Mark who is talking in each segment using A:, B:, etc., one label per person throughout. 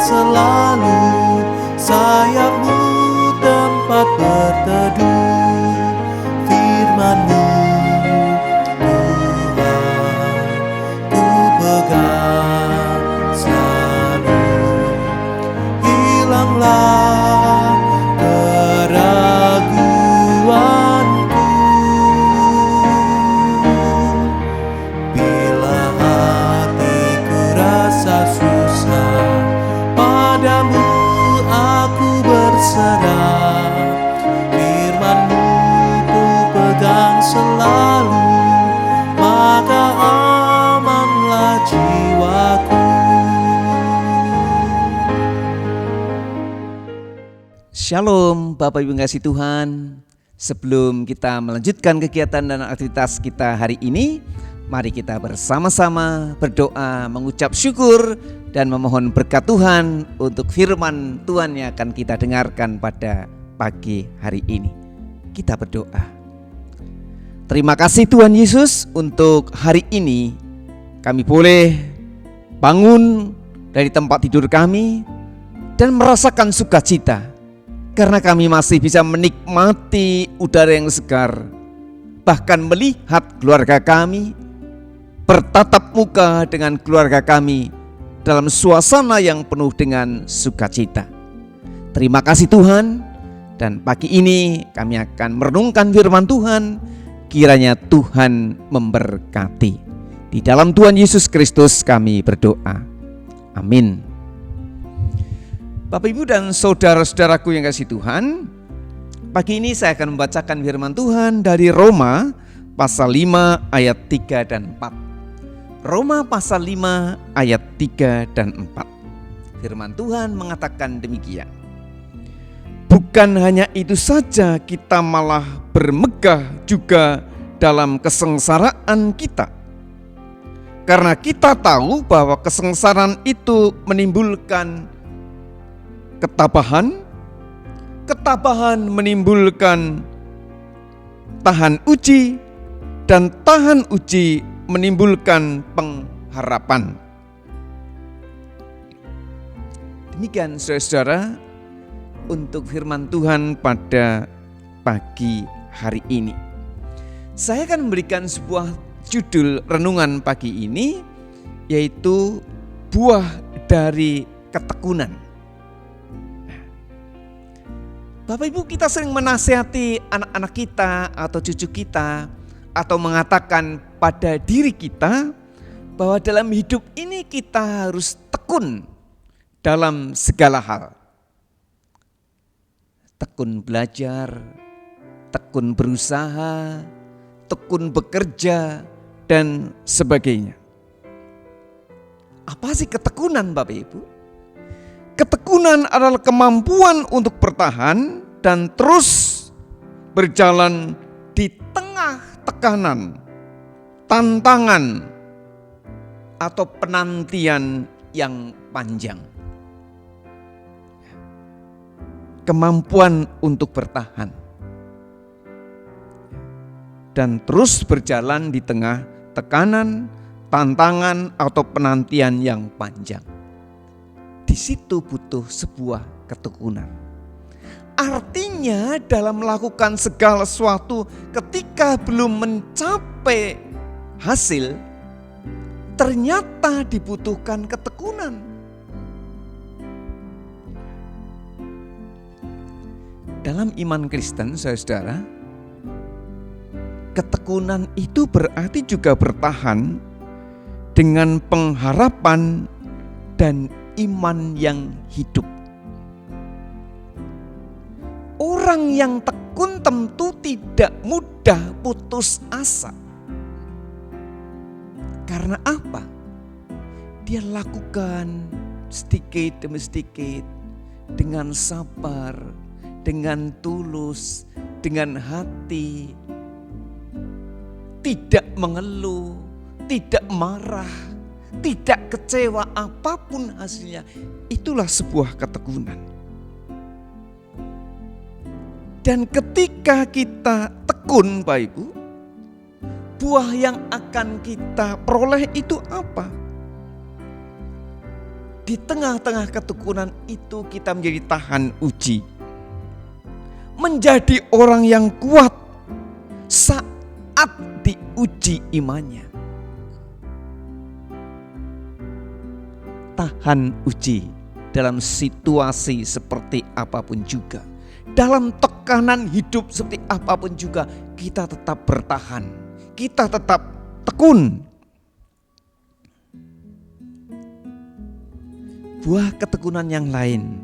A: selalu, sayap-Mu tempat berteduh. Firman-Mu Tuhan ku pegang selalu. Hilanglah keraguanku bila hatiku rasa susah, padamu aku berserah. Firman-Mu ku pegang selalu, maka amanlah jiwaku.
B: Shalom Bapak Ibu yang kasih Tuhan. Sebelum kita melanjutkan kegiatan dan aktivitas kita hari ini, mari kita bersama-sama berdoa, mengucap syukur dan memohon berkat Tuhan untuk firman Tuhan yang akan kita dengarkan pada pagi hari ini. Kita berdoa. Terima kasih Tuhan Yesus untuk hari ini kami boleh bangun dari tempat tidur kami dan merasakan sukacita karena kami masih bisa menikmati udara yang segar, bahkan melihat keluarga kami bertatap muka dengan keluarga kami dalam suasana yang penuh dengan sukacita. Terima kasih Tuhan, dan pagi ini kami akan merenungkan firman Tuhan. Kiranya Tuhan memberkati. Di dalam Tuhan Yesus Kristus kami berdoa. Amin. Bapak Ibu dan saudara-saudaraku yang kasih Tuhan, pagi ini saya akan membacakan firman Tuhan dari Roma pasal 5 ayat 3 dan 4. Roma pasal 5 ayat 3 dan 4. Firman Tuhan mengatakan demikian. Bukan hanya itu saja, kita malah bermegah juga dalam kesengsaraan kita. Karena kita tahu bahwa kesengsaraan itu menimbulkan ketabahan, ketabahan menimbulkan tahan uji, dan tahan uji menimbulkan pengharapan. Demikian saudara-saudara untuk firman Tuhan pada pagi hari ini. Saya akan memberikan sebuah judul renungan pagi ini, yaitu buah dari ketekunan. Bapak Ibu, kita sering menasihati anak-anak kita atau cucu kita, atau mengatakan pada diri kita bahwa dalam hidup ini kita harus tekun dalam segala hal. Tekun belajar, tekun berusaha, tekun bekerja, dan sebagainya. Apa sih ketekunan Bapak Ibu? Ketekunan adalah kemampuan untuk bertahan dan terus berjalan di tengah tekanan, tantangan, atau penantian yang panjang. Kemampuan untuk bertahan dan terus berjalan di tengah tekanan, tantangan, atau penantian yang panjang. Di situ butuh sebuah ketekunan. Artinya dalam melakukan segala sesuatu ketika belum mencapai hasil, ternyata dibutuhkan ketekunan. Dalam iman Kristen, saudara, ketekunan itu berarti juga bertahan dengan pengharapan dan iman yang hidup. Orang yang tekun tentu tidak mudah putus asa. Karena apa? Dia lakukan sedikit demi sedikit dengan sabar, dengan tulus, dengan hati, tidak mengeluh, tidak marah, tidak kecewa apapun hasilnya. Itulah sebuah ketekunan. Dan ketika kita tekun, Bapak Ibu, buah yang akan kita peroleh itu apa? Di tengah-tengah ketekunan itu kita menjadi tahan uji. Menjadi orang yang kuat saat diuji imannya. Tahan uji dalam situasi seperti apapun juga. Dalam tekanan hidup seperti apapun juga, kita tetap bertahan. Kita tetap tekun. Buah ketekunan yang lain,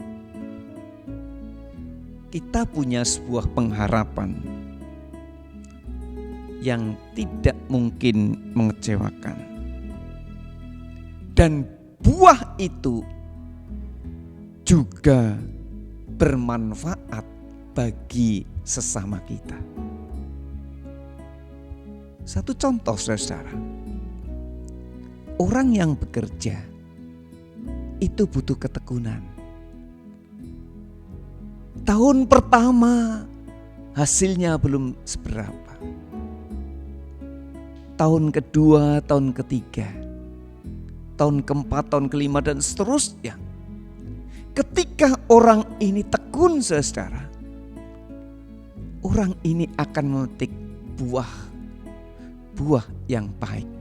B: kita punya sebuah pengharapan yang tidak mungkin mengecewakan. Dan buah itu juga bermanfaat bagi sesama kita. Satu contoh, saudara, orang yang bekerja itu butuh ketekunan. Tahun pertama hasilnya belum seberapa. Tahun kedua, tahun ketiga, tahun keempat, tahun kelima, dan seterusnya. Ketika orang ini tekun, saudara, orang ini akan memetik buah yang baik.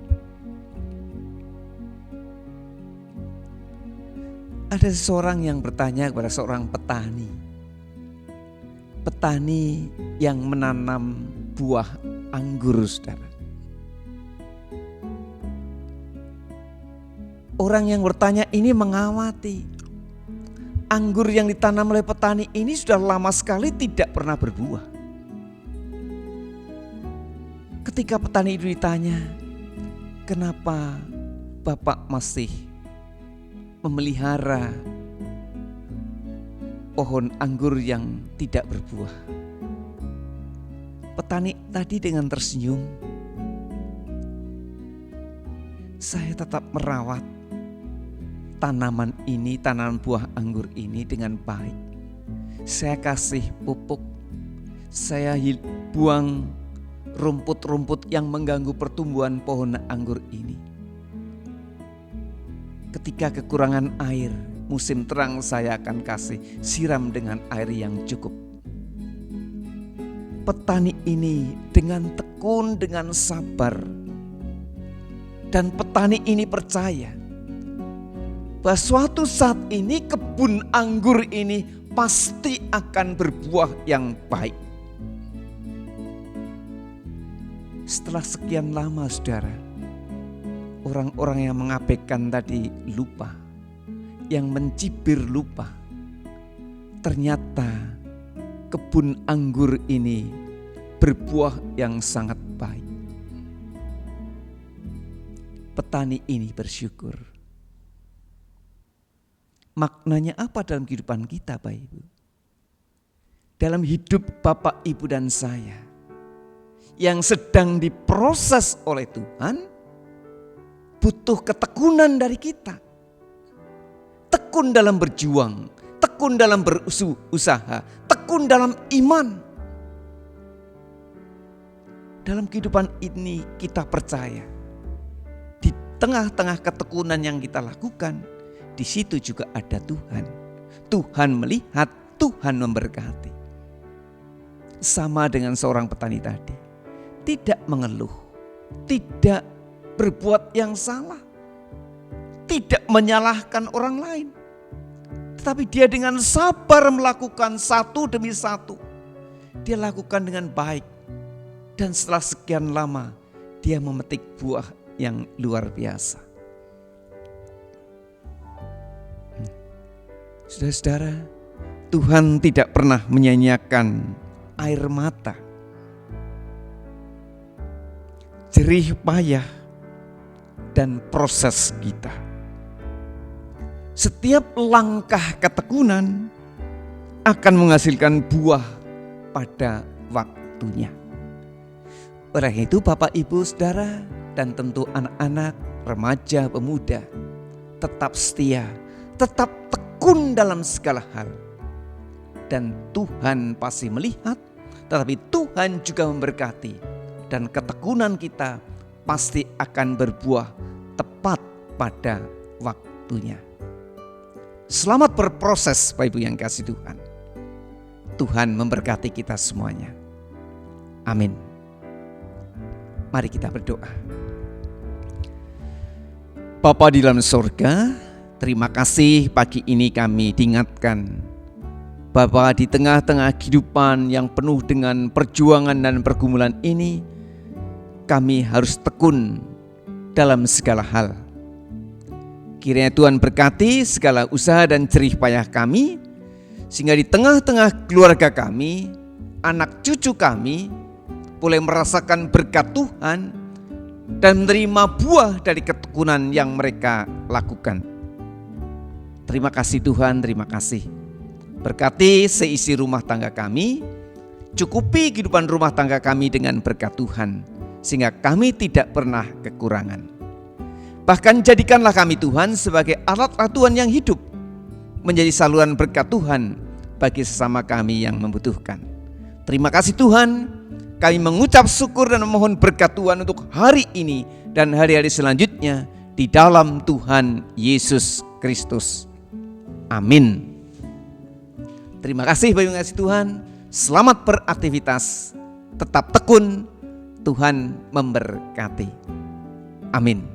B: Ada seseorang yang bertanya kepada seorang petani. Petani yang menanam buah anggur, saudara. Orang yang bertanya ini mengamati. Anggur yang ditanam oleh petani ini sudah lama sekali tidak pernah berbuah. Ketika petani itu ditanya, kenapa Bapak masih memelihara pohon anggur yang tidak berbuah? Petani tadi dengan tersenyum, saya tetap merawat tanaman ini, tanaman buah anggur ini dengan baik. Saya kasih pupuk, saya buang rumput-rumput yang mengganggu pertumbuhan pohon anggur ini. Ketika kekurangan air, musim terang saya akan kasih siram dengan air yang cukup. Petani ini dengan tekun, dengan sabar. Dan petani ini percaya bahwa suatu saat ini kebun anggur ini pasti akan berbuah yang baik. Setelah sekian lama, saudara, orang-orang yang mengabaikan tadi lupa, yang mencibir lupa. Ternyata kebun anggur ini berbuah yang sangat baik. Petani ini bersyukur. Maknanya apa dalam kehidupan kita, Bapak Ibu? Dalam hidup Bapak, Ibu, dan saya yang sedang diproses oleh Tuhan, butuh ketekunan dari kita. Tekun dalam berjuang, tekun dalam berusaha, tekun dalam iman. Dalam kehidupan ini kita percaya, di tengah-tengah ketekunan yang kita lakukan, di situ juga ada Tuhan. Tuhan melihat, Tuhan memberkati. Sama dengan seorang petani tadi, tidak mengeluh, tidak berbuat yang salah, tidak menyalahkan orang lain, tetapi dia dengan sabar melakukan satu demi satu. Dia lakukan dengan baik, dan setelah sekian lama dia memetik buah yang luar biasa. Saudara-saudara, Tuhan tidak pernah menyia-nyiakan air mata, jerih payah, dan proses kita. Setiap langkah ketekunan akan menghasilkan buah pada waktunya. Oleh itu Bapak, Ibu, Saudara, dan tentu anak-anak, remaja, pemuda, tetap setia, tetap tekun dalam segala hal. Dan Tuhan pasti melihat, tetapi Tuhan juga memberkati. Dan ketekunan kita pasti akan berbuah tepat pada waktunya. Selamat berproses Bapak Ibu yang kasih Tuhan. Tuhan memberkati kita semuanya. Amin. Mari kita berdoa. Bapa di dalam surga, terima kasih pagi ini kami diingatkan bahwa di tengah-tengah kehidupan yang penuh dengan perjuangan dan pergumulan ini, kami harus tekun dalam segala hal. Kiranya Tuhan berkati segala usaha dan jerih payah kami, sehingga di tengah-tengah keluarga kami, anak cucu kami boleh merasakan berkat Tuhan dan menerima buah dari ketekunan yang mereka lakukan. Terima kasih Tuhan, terima kasih. Berkati seisi rumah tangga kami, cukupi kehidupan rumah tangga kami dengan berkat Tuhan, sehingga kami tidak pernah kekurangan. Bahkan jadikanlah kami Tuhan sebagai alat-alat Tuhan yang hidup, menjadi saluran berkat Tuhan bagi sesama kami yang membutuhkan. Terima kasih Tuhan. Kami mengucap syukur dan memohon berkat Tuhan untuk hari ini dan hari-hari selanjutnya di dalam Tuhan Yesus Kristus. Amin. Terima kasih Bapak Ibu yang kasih Tuhan. Selamat beraktivitas. Tetap tekun. Tuhan memberkati. Amin.